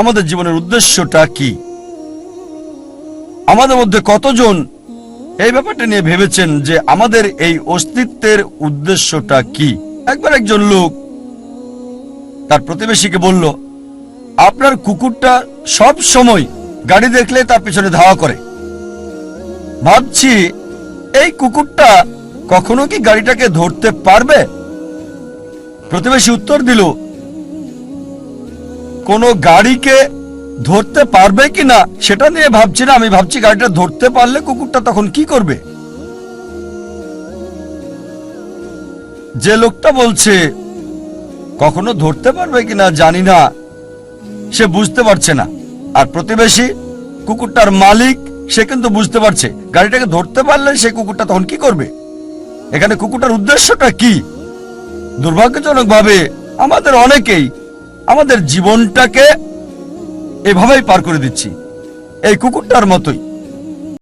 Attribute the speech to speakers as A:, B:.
A: আমাদের জীবনের উদ্দেশ্যটা কি? আমাদের মধ্যে কতজন এই ব্যাপারটা নিয়ে ভেবেছেন যে আমাদের এই অস্তিত্বের উদ্দেশ্যটা কি? একবার একজন লোক তার প্রতিবেশীকে বলল, আপনার কুকুরটা সব সময় গাড়ি দেখলে তার পিছনে ধাওয়া করে। ভাবছি এই কুকুরটা কখনো কি গাড়িটাকে ধরতে পারবে? প্রতিবেশী উত্তর দিল, কোনো গাড়িকে ধরতে পারবে কিনা সেটা নিয়ে ভাবছি না, আমি ভাবছি গাড়িটা ধরতে পারলে কুকুরটা তখন কি করবে। যে লোকটা বলছে কখনো ধরতে পারবে কিনা জানি না, সে বুঝতে পারছে না। আর প্রতিবেশী কুকুরটার মালিক, সে কিন্তু বুঝতে পারছে গাড়িটাকে ধরতে পারলে সে কুকুরটা তখন কি করবে। এখানে কুকুরটার উদ্দেশ্যটা কি? দুর্ভাগ্যজনকভাবে আমাদের অনেকেই আমাদের জীবনটাকে এভাবেই পার করে দিচ্ছি, এই কুকুরটার মতোই।